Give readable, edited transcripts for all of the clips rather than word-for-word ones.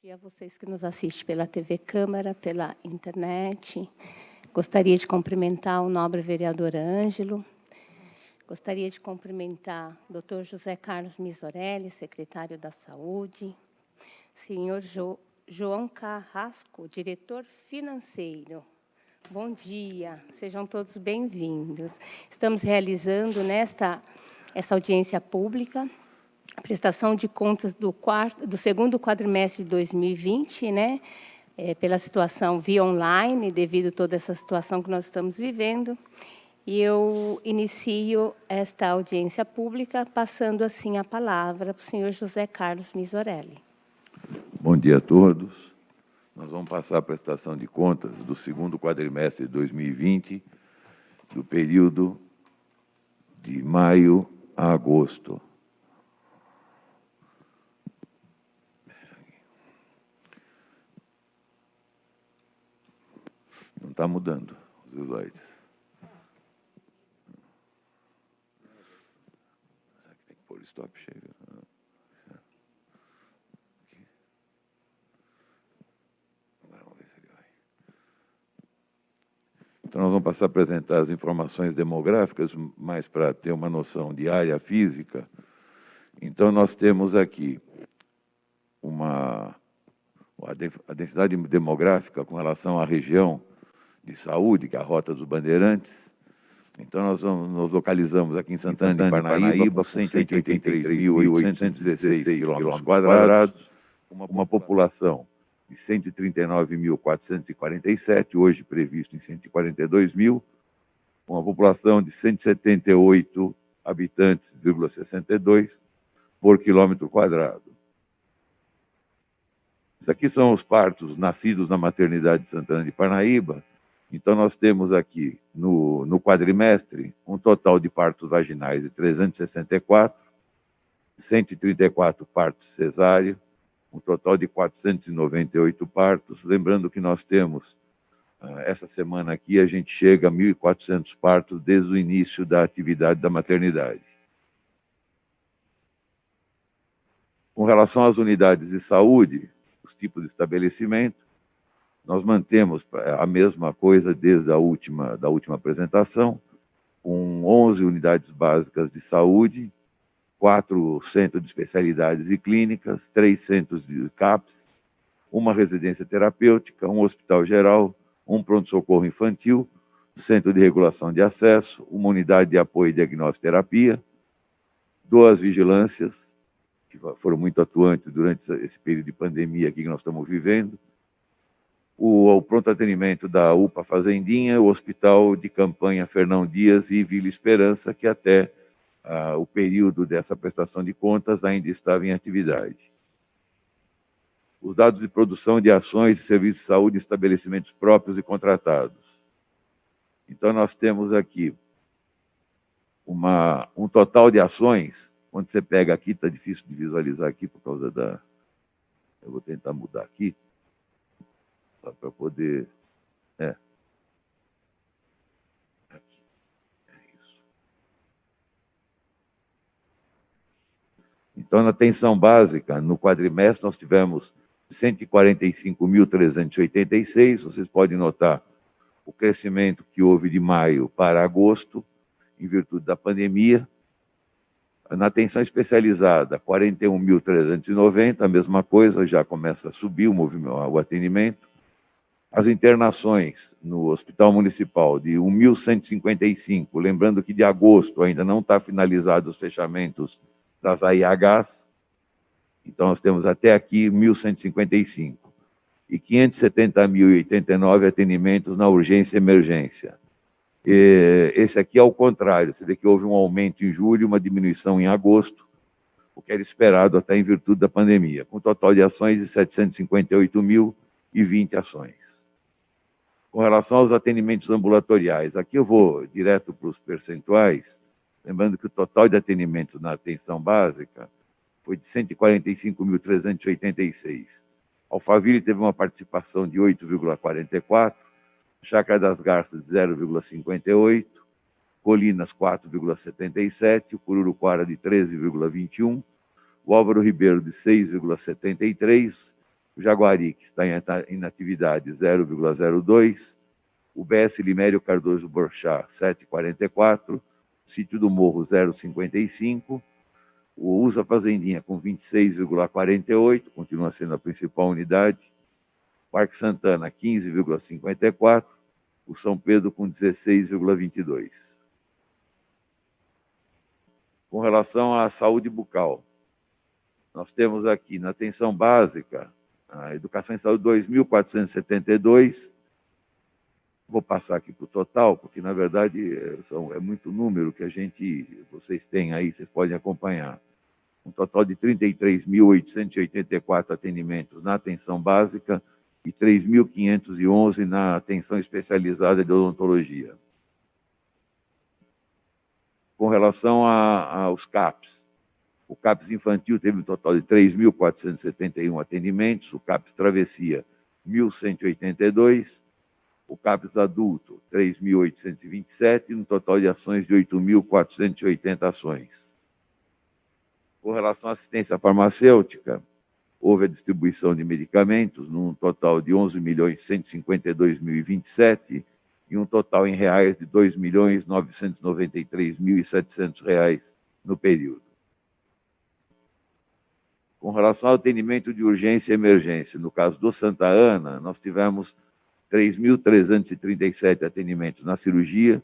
dia a vocês que nos assistem pela TV Câmara, pela internet. Gostaria de cumprimentar o nobre vereador Ângelo. Gostaria de cumprimentar o Dr. José Carlos Misorelli, secretário da Saúde. Senhor João Carrasco, diretor financeiro. Bom dia, sejam todos bem-vindos. Estamos realizando essa audiência pública a prestação de contas do segundo quadrimestre de 2020, né? Pela situação via online, devido a toda essa situação que nós estamos vivendo. E eu inicio esta audiência pública passando, assim, a palavra para o senhor José Carlos Misorelli. Bom dia a todos. Nós vamos passar a prestação de contas do segundo quadrimestre de 2020, do período de maio a agosto. Não está mudando os slides. Será que tem que pôr stop? Chega. Agora vamos ver se ele vai. Então, nós vamos passar a apresentar as informações demográficas, mais para ter uma noção de área física. Então, nós temos aqui a densidade demográfica com relação à região de saúde, que é a Rota dos Bandeirantes. Então, nós nos localizamos aqui em Santana de Parnaíba, com 183.816 quilômetros quadrados, uma população de 139.447, hoje previsto em 142 mil, uma população de 178 habitantes, 62 por quilômetro quadrado. Isso aqui são os partos nascidos na maternidade de Santana de Parnaíba. Então, nós temos aqui, no quadrimestre, um total de partos vaginais de 364, 134 partos cesáreo, um total de 498 partos. Lembrando que nós temos, essa semana aqui, a gente chega a 1.400 partos desde o início da atividade da maternidade. Com relação às unidades de saúde, os tipos de estabelecimento, nós mantemos a mesma coisa desde da última apresentação, com 11 unidades básicas de saúde, 4 centros de especialidades e clínicas, 3 centros de CAPS, uma residência terapêutica, um hospital geral, um pronto-socorro infantil, centro de regulação de acesso, uma unidade de apoio e diagnóstico e terapia, 2 vigilâncias, que foram muito atuantes durante esse período de pandemia aqui que nós estamos vivendo, o pronto atendimento da UPA Fazendinha, o Hospital de Campanha Fernão Dias e Vila Esperança, que até o período dessa prestação de contas ainda estava em atividade. Os dados de produção de ações de serviços de saúde em estabelecimentos próprios e contratados. Então, nós temos aqui um total de ações. Quando você pega aqui, está difícil de visualizar aqui por causa da... Eu vou tentar mudar aqui, para poder... Aqui. É isso. Então, na atenção básica, no quadrimestre, nós tivemos 145.386. Vocês podem notar o crescimento que houve de maio para agosto, em virtude da pandemia. Na atenção especializada, 41.390, a mesma coisa, já começa a subir o atendimento. As internações no Hospital Municipal de 1.155, lembrando que de agosto ainda não está finalizado os fechamentos das AIHs, então nós temos até aqui 1.155, e 570.089 atendimentos na urgência e emergência. Esse aqui é o contrário, você vê que houve um aumento em julho, uma diminuição em agosto, o que era esperado até em virtude da pandemia, com um total de ações de 758.020 ações. Com relação aos atendimentos ambulatoriais, aqui eu vou direto para os percentuais, lembrando que o total de atendimentos na atenção básica foi de 145.386. Alphaville teve uma participação de 8,44%, Chácara das Garças de 0,58%, Colinas 4,77%, o Cururuquara de 13,21%, o Álvaro Ribeiro de 6,73%, o Jaguari, que está em atividade, 0,02, o BS Limério Cardoso Borchá, 7,44, Sítio do Morro, 0,55, o USA Fazendinha, com 26,48, continua sendo a principal unidade, Parque Santana, 15,54, o São Pedro, com 16,22. Com relação à saúde bucal, nós temos aqui na atenção básica, a educação em saúde 2.472. Vou passar aqui para o total, porque na verdade é muito número que vocês têm aí, vocês podem acompanhar. Um total de 33.884 atendimentos na atenção básica e 3.511 na atenção especializada de odontologia. Com relação aos CAPs, o CAPS infantil teve um total de 3.471 atendimentos, o CAPS travessia, 1.182, o CAPS adulto, 3.827, um total de ações de 8.480 ações. Com relação à assistência farmacêutica, houve a distribuição de medicamentos num total de 11.152.027 e um total em reais de R$ 2.993.700 no período. Com relação ao atendimento de urgência e emergência, no caso do Santa Ana, nós tivemos 3.337 atendimentos na cirurgia,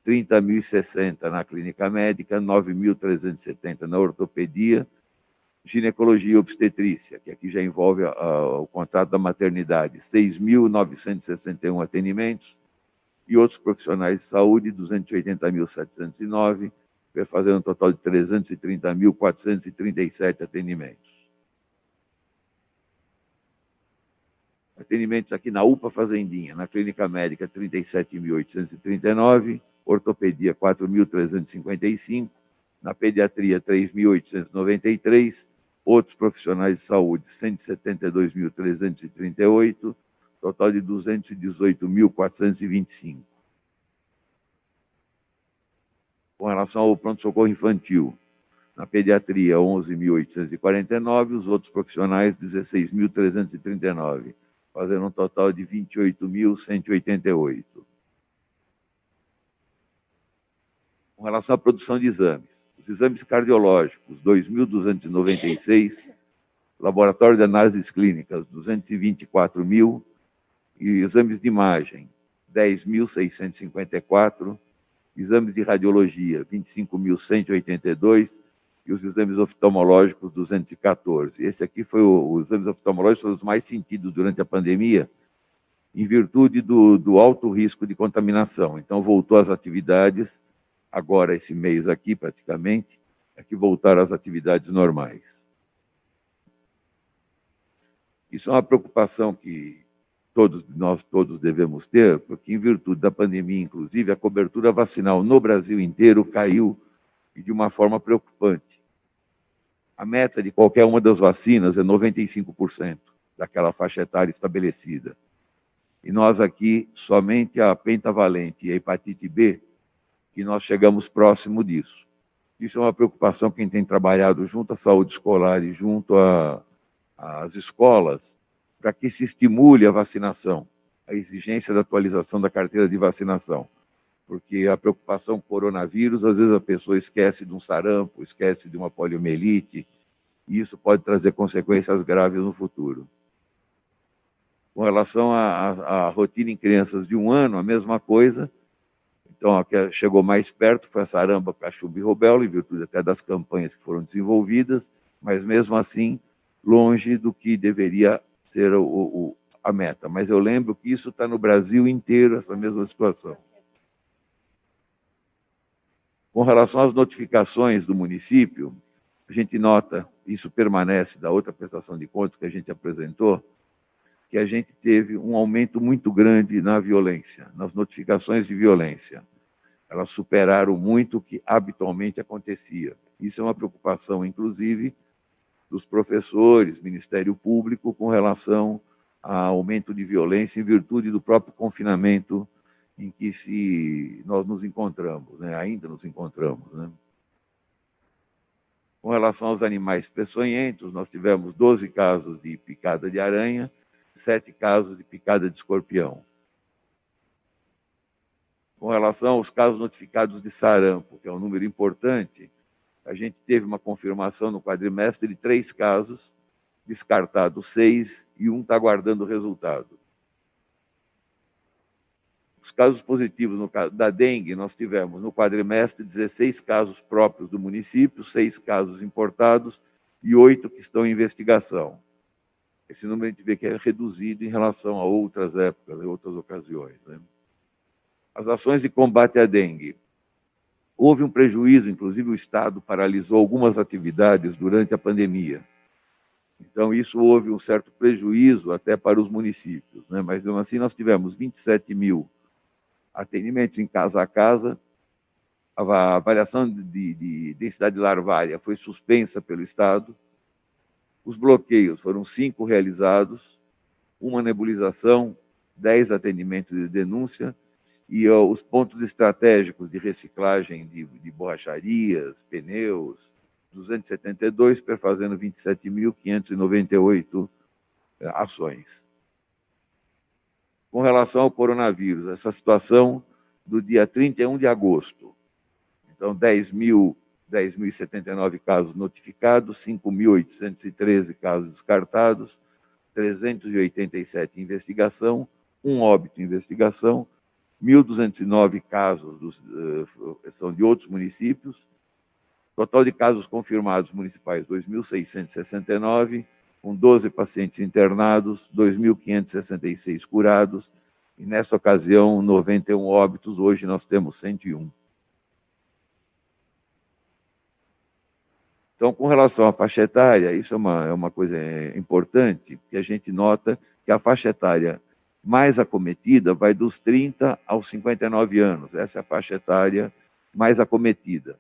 30.060 na clínica médica, 9.370 na ortopedia, ginecologia e obstetrícia, que aqui já envolve o contrato da maternidade, 6.961 atendimentos, e outros profissionais de saúde, 280.709, fazendo um total de 330.437 atendimentos. Atendimentos aqui na UPA Fazendinha, na clínica médica, 37.839, ortopedia, 4.355, na pediatria, 3.893, outros profissionais de saúde, 172.338, total de 218.425. Com relação ao pronto-socorro infantil, na pediatria, 11.849, os outros profissionais, 16.339, fazendo um total de 28.188. Com relação à produção de exames, os exames cardiológicos, 2.296, laboratório de análises clínicas, 224.000, e exames de imagem, 10.654, exames de radiologia, 25.182, e os exames oftalmológicos, 214. Esse aqui foi os exames oftalmológicos foram os mais sentidos durante a pandemia, em virtude do alto risco de contaminação. Então, voltou às atividades, agora esse mês aqui, praticamente, é que voltaram às atividades normais. Isso é uma preocupação que nós todos devemos ter, porque em virtude da pandemia, inclusive, a cobertura vacinal no Brasil inteiro caiu e de uma forma preocupante. A meta de qualquer uma das vacinas é 95% daquela faixa etária estabelecida. E nós aqui, somente a pentavalente e a hepatite B, que nós chegamos próximo disso. Isso é uma preocupação quem tem trabalhado junto à saúde escolar e junto às escolas, para que se estimule a vacinação, a exigência da atualização da carteira de vacinação. Porque a preocupação com o coronavírus, às vezes a pessoa esquece de um sarampo, esquece de uma poliomielite, e isso pode trazer consequências graves no futuro. Com relação à rotina em crianças de 1 ano, a mesma coisa. Então, a que chegou mais perto foi a saramba, cachumba e rubéola, em virtude até das campanhas que foram desenvolvidas, mas mesmo assim, longe do que deveria ser a meta. Mas eu lembro que isso está no Brasil inteiro, essa mesma situação. Com relação às notificações do município, a gente nota, isso permanece da outra prestação de contas que a gente apresentou, que a gente teve um aumento muito grande na violência, nas notificações de violência. Elas superaram muito o que habitualmente acontecia. Isso é uma preocupação, inclusive, dos professores, Ministério Público, com relação ao aumento de violência em virtude do próprio confinamento em que nós nos encontramos, né? Ainda nos encontramos, né? Com relação aos animais peçonhentos, nós tivemos 12 casos de picada de aranha, 7 casos de picada de escorpião. Com relação aos casos notificados de sarampo, que é um número importante, a gente teve uma confirmação no quadrimestre de 3 casos, descartados 6 e um está aguardando o resultado. Os casos positivos no caso da dengue, nós tivemos no quadrimestre 16 casos próprios do município, 6 casos importados e 8 que estão em investigação. Esse número a gente vê que é reduzido em relação a outras épocas, em outras ocasiões, né? As ações de combate à dengue. Houve um prejuízo, inclusive o Estado paralisou algumas atividades durante a pandemia. Então, isso houve um certo prejuízo até para os municípios, né? Mas, mesmo assim, nós tivemos 27 mil atendimentos em casa a casa, a avaliação de densidade larvária foi suspensa pelo Estado, os bloqueios foram 5 realizados, uma nebulização, 10 atendimentos de denúncia, e os pontos estratégicos de reciclagem de borracharias, pneus, 272, perfazendo 27.598 ações. Com relação ao coronavírus, essa situação do dia 31 de agosto. Então, 10.079 casos notificados, 5.813 casos descartados, 387 em investigação, 1 óbito em investigação, 1.209 casos são de outros municípios, total de casos confirmados municipais, 2.669, com 12 pacientes internados, 2.566 curados, e nessa ocasião, 91 óbitos, hoje nós temos 101. Então, com relação à faixa etária, isso é uma coisa importante, que a gente nota que a faixa etária mais acometida vai dos 30 aos 59 anos, essa é a faixa etária mais acometida.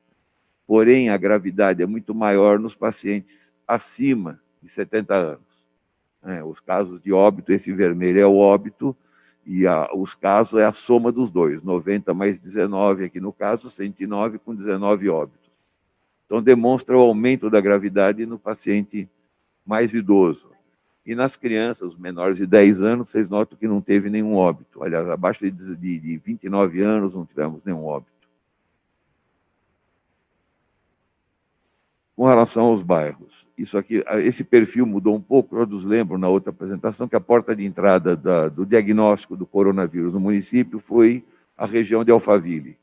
Porém, a gravidade é muito maior nos pacientes acima de 70 anos. Os casos de óbito, esse vermelho é o óbito, e os casos é a soma dos dois, 90 mais 19 aqui no caso, 109 com 19 óbitos. Então, demonstra o aumento da gravidade no paciente mais idoso. E nas crianças, os menores de 10 anos, vocês notam que não teve nenhum óbito. Aliás, abaixo de 29 anos não tivemos nenhum óbito. Com relação aos bairros, isso aqui, esse perfil mudou um pouco, todos lembram na outra apresentação que a porta de entrada do diagnóstico do coronavírus no município foi a região de Alphaville.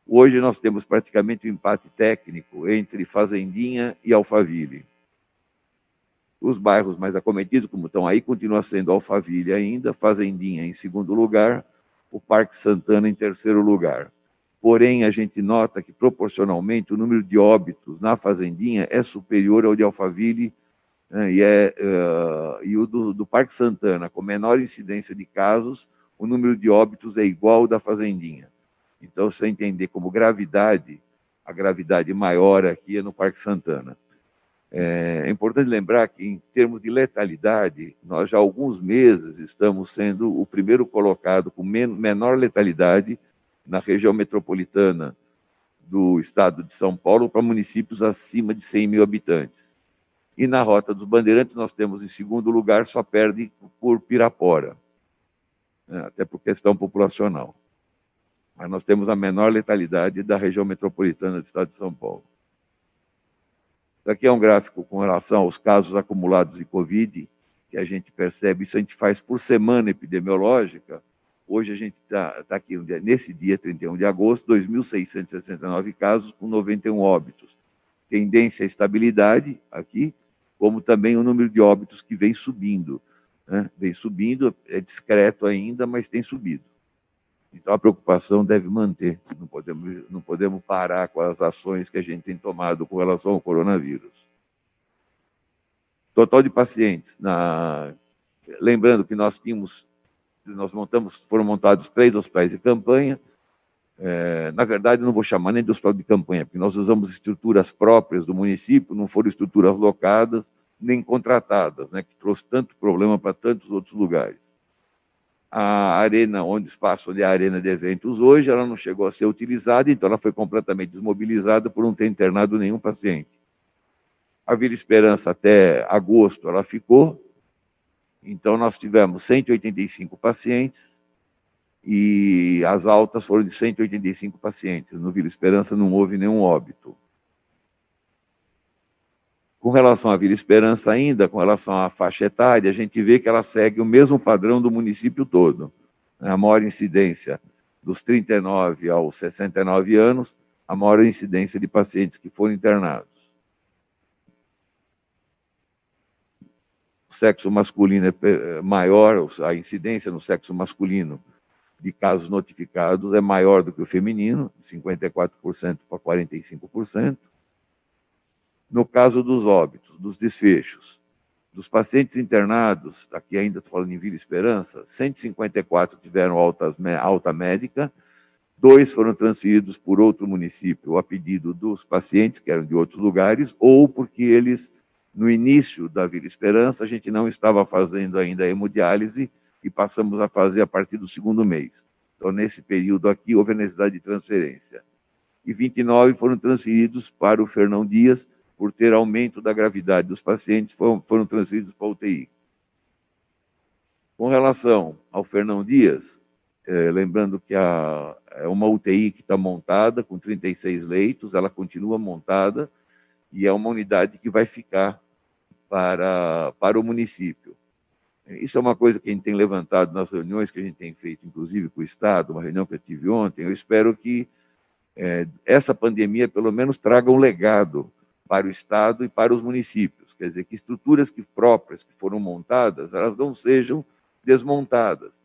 Hoje nós temos praticamente um empate técnico entre Fazendinha e Alphaville. Os bairros mais acometidos, como estão aí, continua sendo Alphaville ainda, Fazendinha em segundo lugar, o Parque Santana em terceiro lugar. Porém, a gente nota que, proporcionalmente, o número de óbitos na Fazendinha é superior ao de Alphaville, né, e o do Parque Santana, com menor incidência de casos, o número de óbitos é igual ao da Fazendinha. Então, se você entender como gravidade, a gravidade maior aqui é no Parque Santana. É importante lembrar que, em termos de letalidade, nós já há alguns meses estamos sendo o primeiro colocado com menor letalidade na região metropolitana do estado de São Paulo para municípios acima de 100 mil habitantes. E na Rota dos Bandeirantes nós temos em segundo lugar, só perde por Pirapora, né, até por questão populacional. Mas nós temos a menor letalidade da região metropolitana do estado de São Paulo. Isso aqui é um gráfico com relação aos casos acumulados de Covid, que a gente percebe, isso a gente faz por semana epidemiológica. Hoje a gente está aqui, nesse dia 31 de agosto, 2.669 casos com 91 óbitos. Tendência à estabilidade aqui, como também o número de óbitos que vem subindo, né? Vem subindo, é discreto ainda, mas tem subido. Então a preocupação deve manter, não podemos parar com as ações que a gente tem tomado com relação ao coronavírus. Total de pacientes, lembrando que foram montados 3 hospitais de campanha. Na verdade, não vou chamar nem de hospital de campanha, porque nós usamos estruturas próprias do município, não foram estruturas locadas, nem contratadas, né, que trouxe tanto problema para tantos outros lugares. A arena, onde é a arena de eventos hoje, ela não chegou a ser utilizada, então ela foi completamente desmobilizada por não ter internado nenhum paciente. A Vila Esperança, até agosto, ela ficou. Então, nós tivemos 185 pacientes e as altas foram de 185 pacientes. No Vila Esperança não houve nenhum óbito. Com relação à Vila Esperança ainda, com relação à faixa etária, a gente vê que ela segue o mesmo padrão do município todo. A maior incidência dos 39 aos 69 anos, a maior incidência de pacientes que foram internados. O sexo masculino é maior, a incidência no sexo masculino de casos notificados é maior do que o feminino, de 54% para 45%. No caso dos óbitos, dos desfechos, dos pacientes internados, aqui ainda estou falando em Vila Esperança, 154 tiveram alta médica, 2 foram transferidos por outro município a pedido dos pacientes, que eram de outros lugares, ou porque eles, no início da Vila Esperança, a gente não estava fazendo ainda a hemodiálise e passamos a fazer a partir do 2º mês. Então, nesse período aqui, houve a necessidade de transferência. E 29 foram transferidos para o Fernão Dias, por ter aumento da gravidade dos pacientes, foram transferidos para a UTI. Com relação ao Fernão Dias, lembrando que é uma UTI que está montada, com 36 leitos, ela continua montada, e é uma unidade que vai ficar para o município. Isso é uma coisa que a gente tem levantado nas reuniões que a gente tem feito, inclusive com o Estado, uma reunião que eu tive ontem. Eu espero que essa pandemia, pelo menos, traga um legado para o Estado e para os municípios. Quer dizer, que estruturas próprias que foram montadas, elas não sejam desmontadas.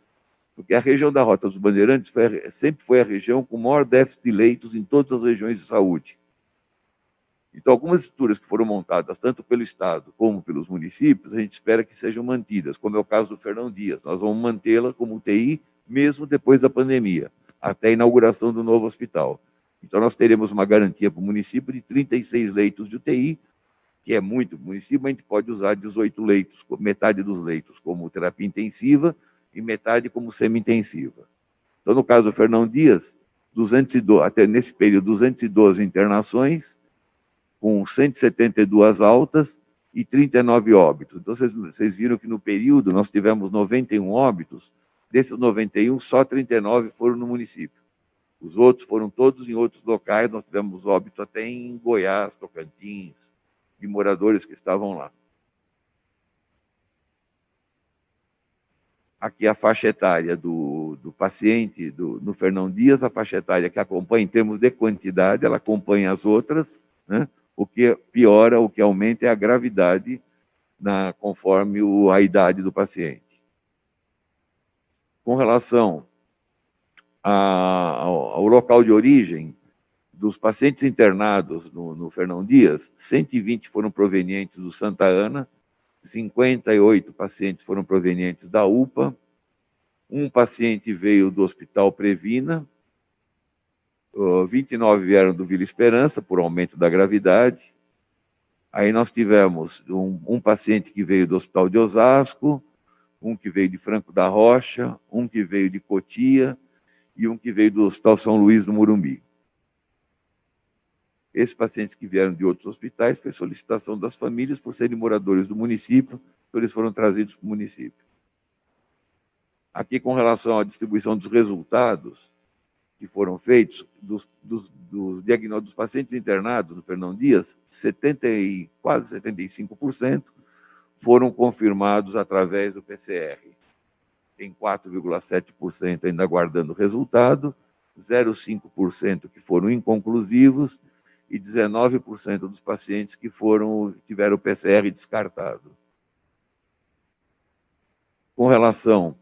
Porque a região da Rota dos Bandeirantes sempre foi a região com maior déficit de leitos em todas as regiões de saúde. Então, algumas estruturas que foram montadas, tanto pelo Estado como pelos municípios, a gente espera que sejam mantidas, como é o caso do Fernão Dias. Nós vamos mantê-la como UTI, mesmo depois da pandemia, até a inauguração do novo hospital. Então, nós teremos uma garantia para o município de 36 leitos de UTI, que é muito para o município, mas a gente pode usar 18 leitos, metade dos leitos como terapia intensiva e metade como semi-intensiva. Então, no caso do Fernão Dias, 212, até nesse período, 212 internações, com 172 altas e 39 óbitos. Então, vocês viram que no período nós tivemos 91 óbitos, desses 91, só 39 foram no município. Os outros foram todos em outros locais, nós tivemos óbito até em Goiás, Tocantins, de moradores que estavam lá. Aqui a faixa etária do paciente no Fernão Dias, a faixa etária que acompanha em termos de quantidade, ela acompanha as outras, né? O que piora, o que aumenta é a gravidade conforme a idade do paciente. Com relação ao local de origem dos pacientes internados no Fernão Dias, 120 foram provenientes do Santa Ana, 58 pacientes foram provenientes da UPA, um paciente veio do Hospital Previna, 29 vieram do Vila Esperança, por aumento da gravidade. Aí nós tivemos um paciente que veio do Hospital de Osasco, um que veio de Franco da Rocha, um que veio de Cotia e um que veio do Hospital São Luís do Morumbi. Esses pacientes que vieram de outros hospitais foi solicitação das famílias por serem moradores do município, então eles foram trazidos para o município. Aqui, com relação à distribuição dos resultados que foram feitos, dos diagnósticos dos pacientes internados no Fernão Dias, quase 75% foram confirmados através do PCR. Tem 4,7% ainda aguardando o resultado, 0,5% que foram inconclusivos e 19% dos pacientes que tiveram o PCR descartado. Com relação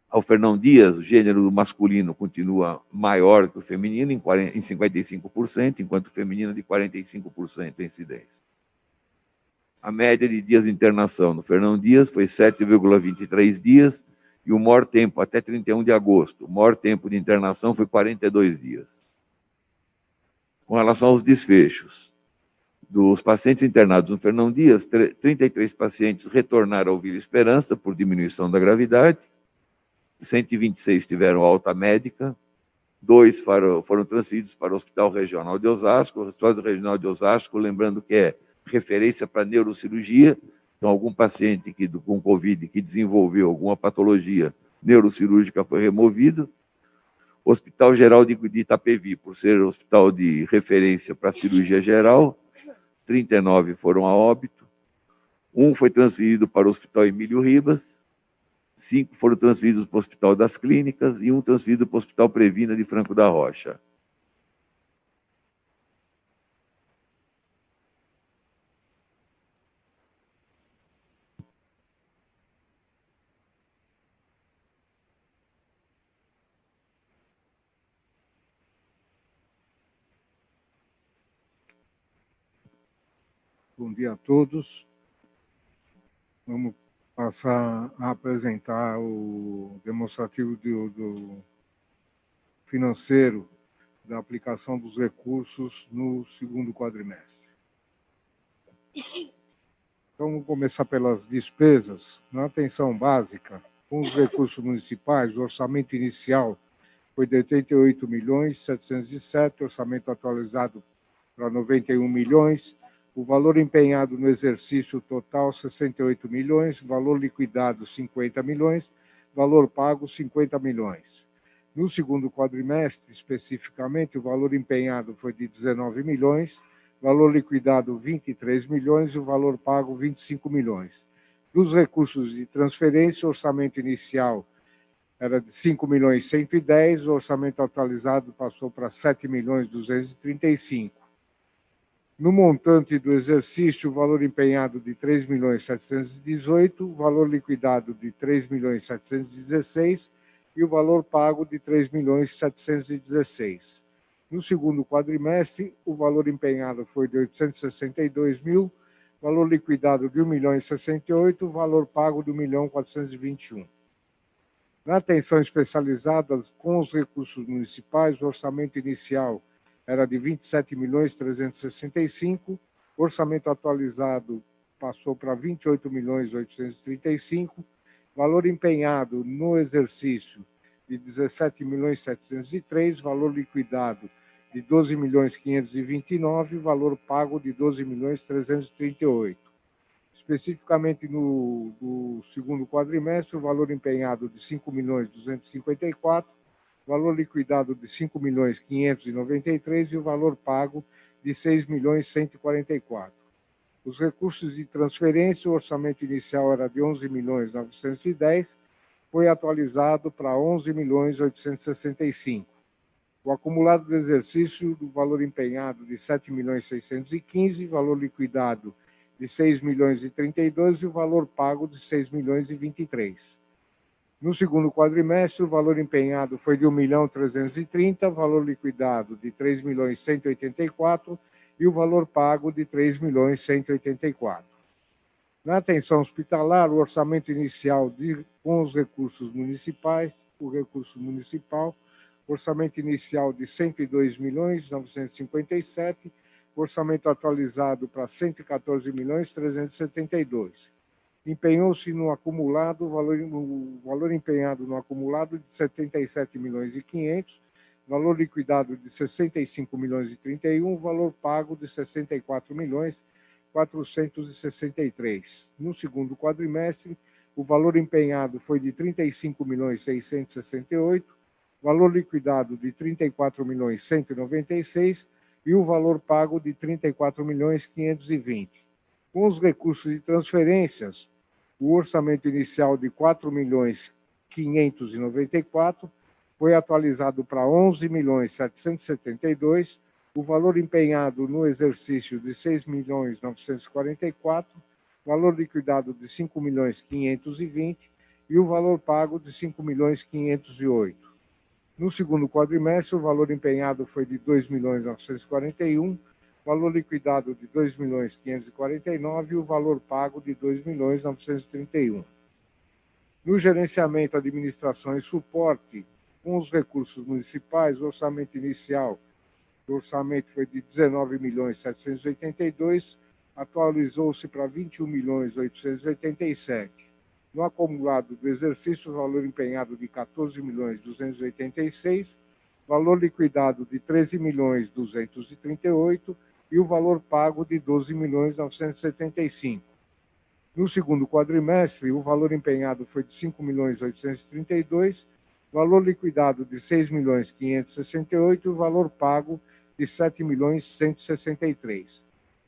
ao Fernão Dias, o gênero masculino continua maior que o feminino, em 55%, enquanto o feminino de 45% de incidência. A média de dias de internação no Fernão Dias foi 7,23 dias, e o maior tempo, até 31 de agosto, o maior tempo de internação foi 42 dias. Com relação aos desfechos, dos pacientes internados no Fernão Dias, 33 pacientes retornaram ao Vila Esperança por diminuição da gravidade, 126 tiveram alta médica, 2 foram transferidos para o Hospital Regional de Osasco. O Hospital Regional de Osasco, lembrando que é referência para neurocirurgia. Então, algum paciente com Covid que desenvolveu alguma patologia neurocirúrgica foi removido. Hospital Geral de Itapevi, por ser hospital de referência para cirurgia geral, 39 foram a óbito. 1 foi transferido para o Hospital Emílio Ribas, 5 foram transferidos para o Hospital das Clínicas e 1 transferido para o Hospital Previna de Franco da Rocha. Bom dia a todos. Vamos passar a apresentar o demonstrativo do financeiro da aplicação dos recursos no segundo quadrimestre. Então, vamos começar pelas despesas. Na atenção básica, com os recursos municipais, o orçamento inicial foi de 88.707.000, orçamento atualizado para 91 milhões, o valor empenhado no exercício total, 68 milhões, valor liquidado, 50 milhões, valor pago, 50 milhões. No segundo quadrimestre, especificamente, o valor empenhado foi de 19 milhões, valor liquidado, 23 milhões e o valor pago, 25 milhões. Dos recursos de transferência, o orçamento inicial era de 5.110.000, o orçamento atualizado passou para 7.235.000. No montante do exercício, o valor empenhado de 3.718.000, valor liquidado de 3.716.000 e o valor pago de 3.716.000. No segundo quadrimestre, o valor empenhado foi de 862.000, valor liquidado de 1.068.000, valor pago de 1.421.000. Na atenção especializada, com os recursos municipais, o orçamento inicial era de 27.365.000, orçamento atualizado passou para 28.835.000, valor empenhado no exercício de 17.703.000, valor liquidado de 12.529.000, valor pago de 12.338.000. Especificamente no segundo quadrimestre, o valor empenhado de 5.254.000, valor liquidado de 5.593.000 e o valor pago de 6.144.000. Os recursos de transferência, o orçamento inicial era de 11.910.000, foi atualizado para 11.865.000. O acumulado do exercício do valor empenhado de 7.615.000, valor liquidado de 6.032.000 e o valor pago de 6.023.000. No segundo quadrimestre, o valor empenhado foi de 1.330.000, valor liquidado de 3.184.000 e o valor pago de 3.184.000. Na atenção hospitalar, o orçamento inicial com os recursos municipais, o recurso municipal, orçamento inicial de 102.957.000, orçamento atualizado para 114.372.000. Empenhou-se no acumulado, o valor empenhado no acumulado de 77.500.000, valor liquidado de 65.031.000, valor pago de 64.463.000. No segundo quadrimestre, o valor empenhado foi de 35.668.000, valor liquidado de 34.196.000 e o valor pago de 34.520.000. Com os recursos de transferências, o orçamento inicial de 4.594.000 foi atualizado para 11.772.000, o valor empenhado no exercício de 6.944.000, valor liquidado de 5.520.000 e o valor pago de 5.508.000. No segundo quadrimestre, o valor empenhado foi de 2.941.000, valor liquidado de 2.549.000 e o valor pago de 2.931.000. No gerenciamento, administração e suporte, com os recursos municipais, o orçamento inicial do orçamento foi de 19.782.000, atualizou-se para 21.887.000. No acumulado do exercício, o valor empenhado de 14.286.000, valor liquidado de 13.238.000 e o valor pago de 12.975.000. No segundo quadrimestre, o valor empenhado foi de 5.832.000, valor liquidado de 6.568.000 e o valor pago de 7.163.000.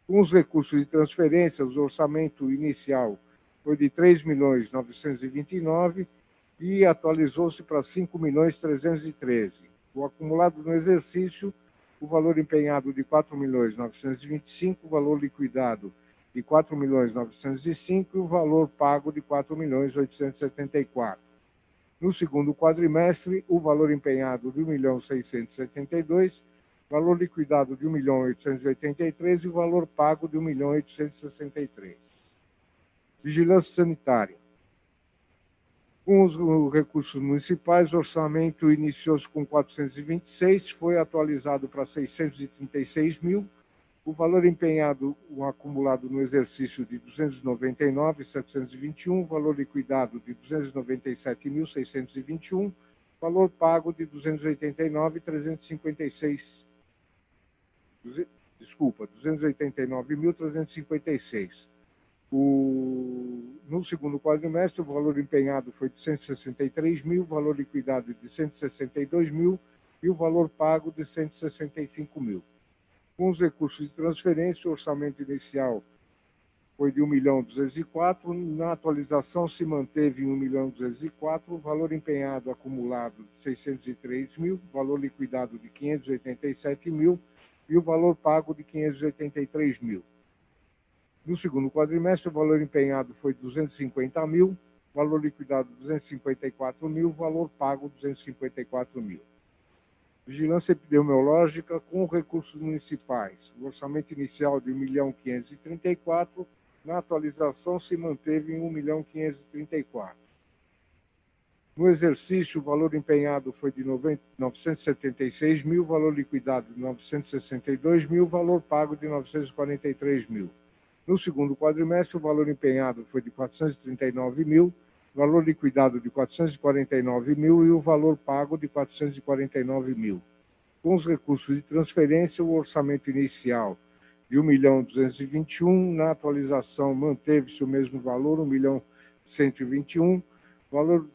Com os recursos de transferência, o orçamento inicial foi de 3.929.000 e atualizou-se para 5.313.000. O acumulado no exercício, o valor empenhado de 4.925.000, o valor liquidado de 4.905.000 e o valor pago de 4.874.000. No segundo quadrimestre, o valor empenhado de 1.672.000, valor liquidado de 1.883.000 e o valor pago de 1.863.000. Vigilância sanitária. Com os recursos municipais, o orçamento iniciou-se com 426, foi atualizado para 636.000, o valor empenhado, o acumulado no exercício de 299.721, valor liquidado de 297.621, valor pago de 289.356. Desculpa, 289.356. No segundo quadrimestre, o valor empenhado foi de 163.000, valor liquidado de 162.000 e o valor pago de 165.000. Com os recursos de transferência, o orçamento inicial foi de 1.204.000, na atualização se manteve em 1.204.000, o valor empenhado acumulado de 603.000, valor liquidado de 587.000 e o valor pago de 583.000. No segundo quadrimestre, o valor empenhado foi 250.000, valor liquidado 254.000, valor pago 254.000. Vigilância epidemiológica com recursos municipais. O orçamento inicial de 1.534.000, na atualização se manteve em 1.534.000. No exercício, o valor empenhado foi de 976.000, valor liquidado de 962.000, valor pago de 943.000. No segundo quadrimestre, o valor empenhado foi de 439.000, valor liquidado de 449.000 e o valor pago de 449.000. Com os recursos de transferência, o orçamento inicial de 1.221.000, na atualização manteve-se o mesmo valor, 1.121.000, valor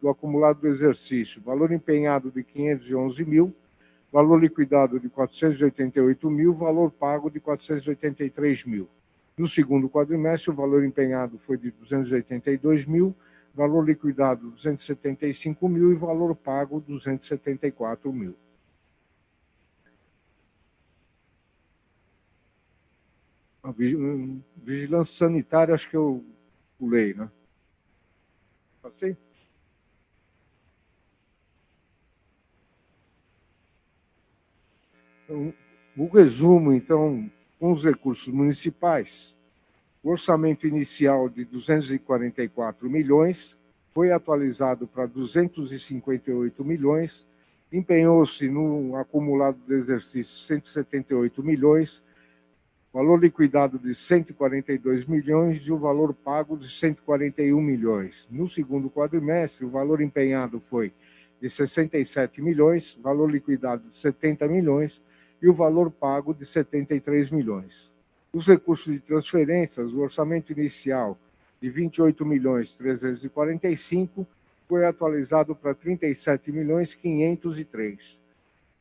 do acumulado do exercício, valor empenhado de 511.000, valor liquidado de 488.000, valor pago de 483.000. No segundo quadrimestre, o valor empenhado foi de 282.000, valor liquidado 275.000 e valor pago 274.000. A vigilância sanitária, acho que eu pulei, né? Passei? Então, o resumo, então, com os recursos municipais, o orçamento inicial de 244 milhões foi atualizado para 258 milhões, empenhou-se no acumulado do exercício 178 milhões, valor liquidado de 142 milhões e o valor pago de 141 milhões. No segundo quadrimestre, o valor empenhado foi de 67 milhões, valor liquidado de 70 milhões e o valor pago de 73 milhões. Os recursos de transferências, o orçamento inicial de 28.345.000 foi atualizado para 37.503.000.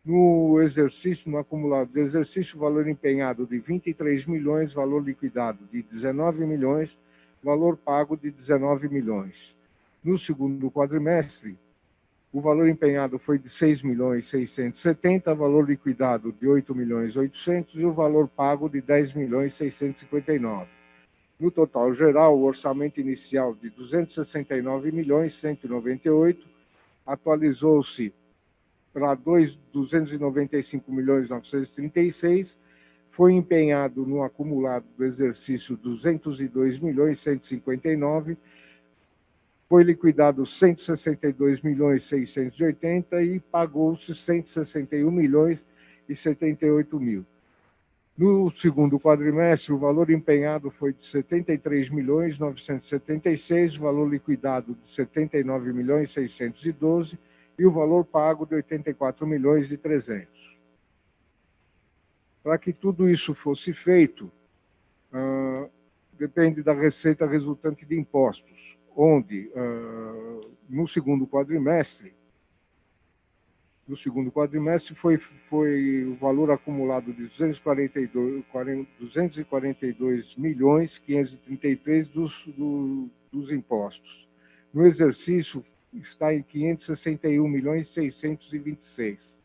No exercício, no acumulado do exercício, valor empenhado de 23 milhões, valor liquidado de 19 milhões, valor pago de 19 milhões. No segundo quadrimestre, o valor empenhado foi de 6.670.000, valor liquidado de 8.800.000 e o valor pago de 10.659.000. No total geral, o orçamento inicial de 269.198.000 atualizou-se para 295.936.000, foi empenhado no acumulado do exercício 202.159.000, foi liquidado 162.680.000 e pagou-se 161.078.000. No segundo quadrimestre, o valor empenhado foi de 73.976.000, valor liquidado de 79.612.000 e o valor pago de 84.300.000. Para que tudo isso fosse feito, depende da receita resultante de impostos, onde, no segundo quadrimestre, foi o valor acumulado de 242 milhões 533 dos impostos. No exercício está em 561 milhões 626.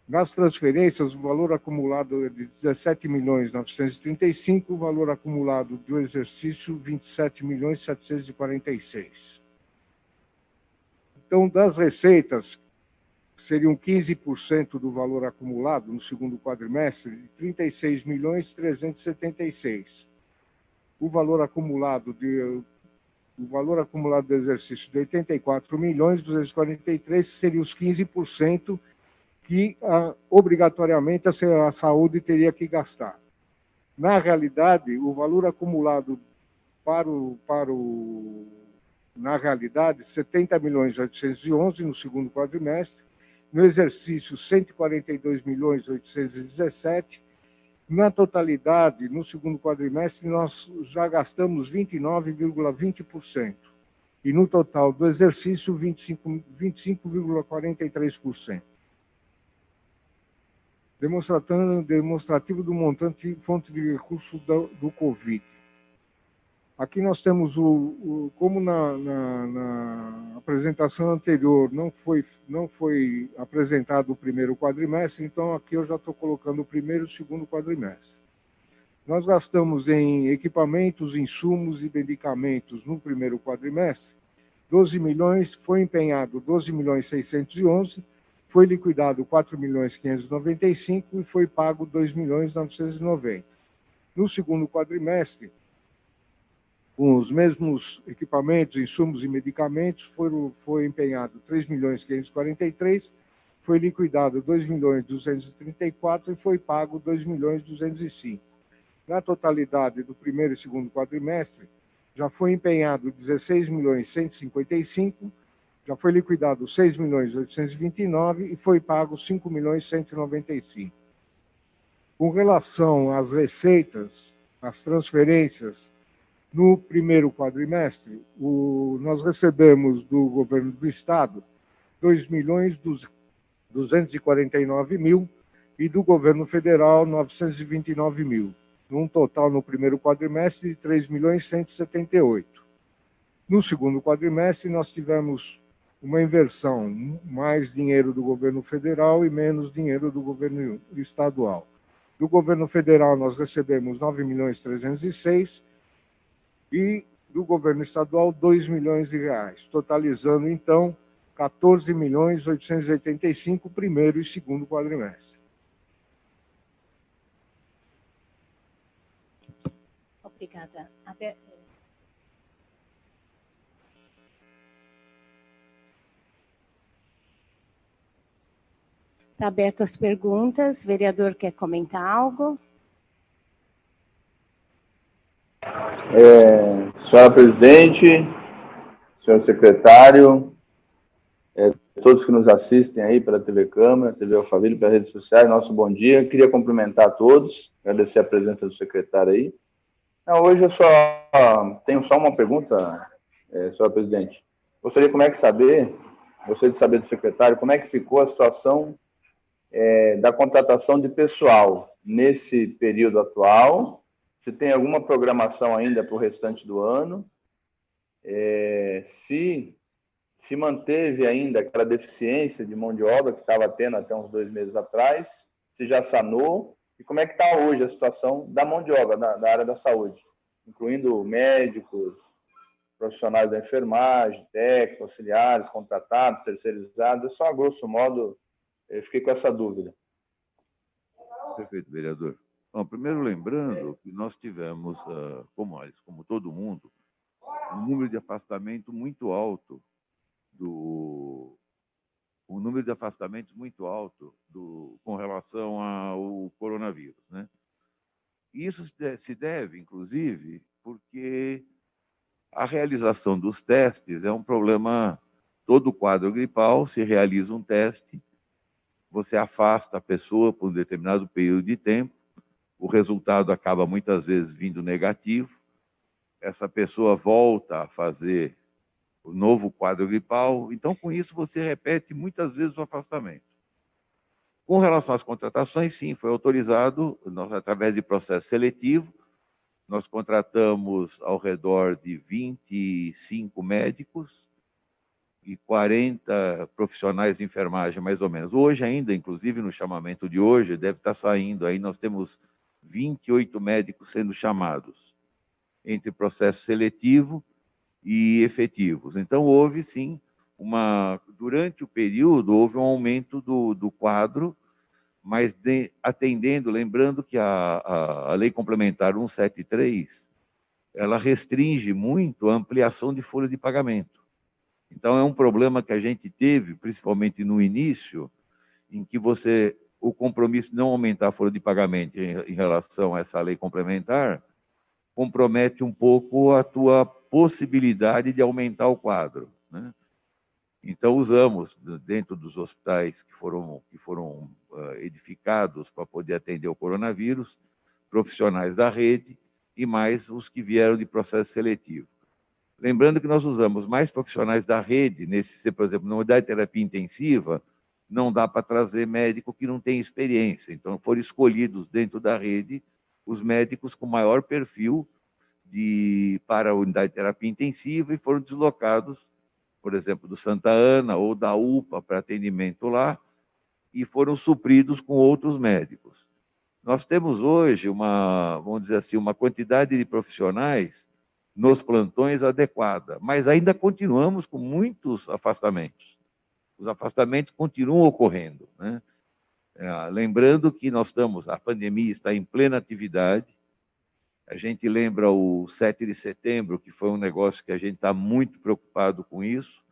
Nas transferências, o valor acumulado é de 17 milhões 935, o valor acumulado do exercício 27 milhões 746. Então, das receitas, seriam 15% do valor acumulado no segundo quadrimestre, de 36 milhões 376. O valor acumulado do exercício de 84 milhões 243 seria os 15% que obrigatoriamente a saúde teria que gastar. Na realidade, o valor acumulado na realidade, 70 milhões 811 no segundo quadrimestre, no exercício 142 milhões 817, na totalidade, no segundo quadrimestre, nós já gastamos 29,20%, e no total do exercício, 25,43%. Demonstrativo do montante fonte de recursos do Covid. Aqui nós temos como na apresentação anterior não foi apresentado o primeiro quadrimestre, então aqui eu já estou colocando o primeiro e o segundo quadrimestre. Nós gastamos em equipamentos, insumos e medicamentos no primeiro quadrimestre 12 milhões, foi empenhado 12 milhões 611, foi liquidado 4 milhões 595 e foi pago 2 milhões 990. No segundo quadrimestre, com os mesmos equipamentos, insumos e medicamentos, foi empenhado 3 milhões 543, foi liquidado 2 milhões 234 e foi pago 2 milhões 205. Na totalidade do primeiro e segundo quadrimestre, já foi empenhado 16 milhões 155, já foi liquidado 6 milhões 829 e foi pago 5 milhões 195. Com relação às receitas, às transferências, no primeiro quadrimestre, nós recebemos do governo do Estado 2 milhões 249 mil e do governo federal 929 mil, num total no primeiro quadrimestre de 3 milhões 178. No segundo quadrimestre, nós tivemos uma inversão, mais dinheiro do governo federal e menos dinheiro do governo estadual. Do governo federal, nós recebemos 9 milhões 306 e do governo estadual 2 milhões de reais, totalizando, então, 14 milhões 885, primeiro e segundo quadrimestre. Obrigada. Está aberto as perguntas. O vereador quer comentar algo? Senhora presidente, senhor secretário, todos que nos assistem aí pela TV Câmara, TV Alphaville, pelas redes sociais, nosso bom dia. Queria cumprimentar a todos, agradecer a presença do secretário aí. Hoje eu tenho só uma pergunta, senhora presidente. Gostaria de saber do secretário como é que ficou a situação da contratação de pessoal nesse período atual, se tem alguma programação ainda para o restante do ano, se manteve ainda aquela deficiência de mão de obra que estava tendo até uns 2 meses atrás, se já sanou, e como é que está hoje a situação da mão de obra da área da saúde, incluindo médicos, profissionais da enfermagem, técnicos, auxiliares, contratados, terceirizados, só a grosso modo eu fiquei com essa dúvida. Perfeito, vereador. Bom, primeiro lembrando que nós tivemos, como todo mundo, um número de afastamento muito alto com relação ao coronavírus, né? E isso se deve, inclusive, porque a realização dos testes é um problema. Todo quadro gripal se realiza um teste, você afasta a pessoa por um determinado período de tempo, o resultado acaba muitas vezes vindo negativo, essa pessoa volta a fazer o novo quadro gripal, então com isso você repete muitas vezes o afastamento. Com relação às contratações, sim, foi autorizado, através de processo seletivo, nós contratamos ao redor de 25 médicos e 40 profissionais de enfermagem, mais ou menos. Hoje ainda, inclusive no chamamento de hoje, deve estar saindo aí, nós temos 28 médicos sendo chamados, entre processo seletivo e efetivos. Então, houve sim, durante o período, houve um aumento do quadro, mas atendendo, lembrando que a Lei Complementar 173, ela restringe muito a ampliação de folha de pagamento. Então, é um problema que a gente teve, principalmente no início, em que o compromisso de não aumentar a folha de pagamento em relação a essa lei complementar, compromete um pouco a tua possibilidade de aumentar o quadro, né? Então, usamos, dentro dos hospitais que foram edificados para poder atender o coronavírus, profissionais da rede e mais os que vieram de processo seletivo. Lembrando que nós usamos mais profissionais da rede, por exemplo, na unidade de terapia intensiva, não dá para trazer médico que não tem experiência. Então, foram escolhidos dentro da rede os médicos com maior perfil para a unidade de terapia intensiva e foram deslocados, por exemplo, do Santa Ana ou da UPA para atendimento lá e foram supridos com outros médicos. Nós temos hoje vamos dizer assim, uma quantidade de profissionais nos plantões adequada, mas ainda continuamos com muitos afastamentos. Os afastamentos continuam ocorrendo, né? Lembrando que a pandemia está em plena atividade. A gente lembra o 7 de setembro, que foi um negócio que a gente está muito preocupado com isso.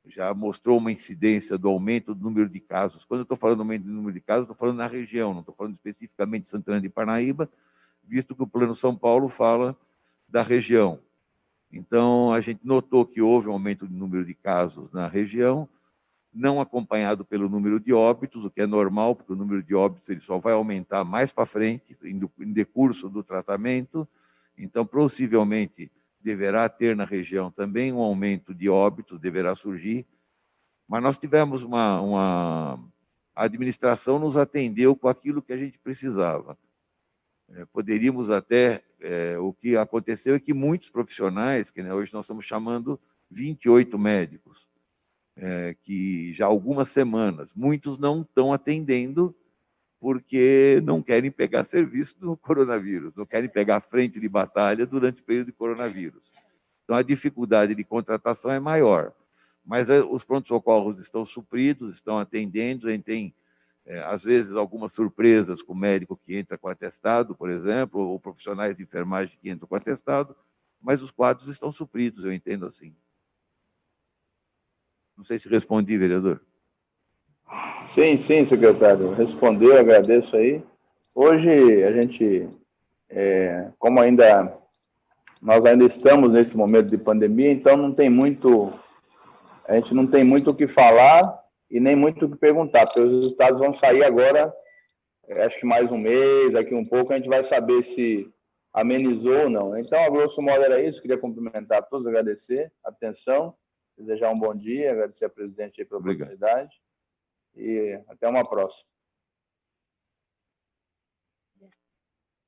Já mostrou uma incidência do aumento do número de casos. Quando eu estou falando do aumento do número de casos, estou falando na região, não estou falando especificamente de Santana de Parnaíba, visto que o Plano São Paulo fala da região. Então, a gente notou que houve um aumento do número de casos na região, não acompanhado pelo número de óbitos, o que é normal, porque o número de óbitos ele só vai aumentar mais para frente, em decurso do tratamento. Então, possivelmente, deverá ter na região também um aumento de óbitos, deverá surgir. Mas nós tivemos a administração nos atendeu com aquilo que a gente precisava. Poderíamos até, o que aconteceu é que muitos profissionais, que hoje nós estamos chamando 28 médicos, que já há algumas semanas, muitos não estão atendendo porque não querem pegar serviço do coronavírus, não querem pegar frente de batalha durante o período de coronavírus. Então, a dificuldade de contratação é maior. Mas os prontos-socorros estão supridos, estão atendendo, a gente tem às vezes, algumas surpresas com o médico que entra com atestado, por exemplo, ou profissionais de enfermagem que entram com atestado, mas os quadros estão supridos, eu entendo assim. Não sei se respondi, vereador. Sim, sim, secretário. Respondeu, agradeço aí. Hoje, a gente, como nós ainda estamos nesse momento de pandemia, então a gente não tem muito o que falar e nem muito o que perguntar, porque os resultados vão sair agora, acho que mais um mês, daqui um pouco, a gente vai saber se amenizou ou não. Então, a grosso modo era isso, queria cumprimentar a todos, agradecer a atenção, desejar um bom dia, agradecer a presidente aí pela oportunidade e até uma próxima.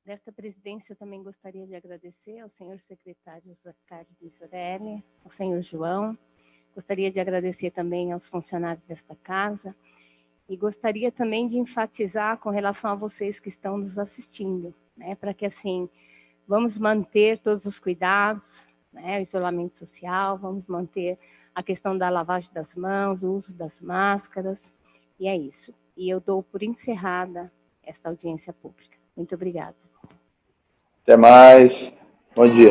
Desta presidência, eu também gostaria de agradecer ao senhor secretário José Carlos Misorelli, ao senhor João. Gostaria de agradecer também aos funcionários desta casa e gostaria também de enfatizar com relação a vocês que estão nos assistindo, né, para que, assim, vamos manter todos os cuidados, né, o isolamento social, vamos manter a questão da lavagem das mãos, o uso das máscaras, e é isso. E eu dou por encerrada esta audiência pública. Muito obrigada. Até mais. Bom dia.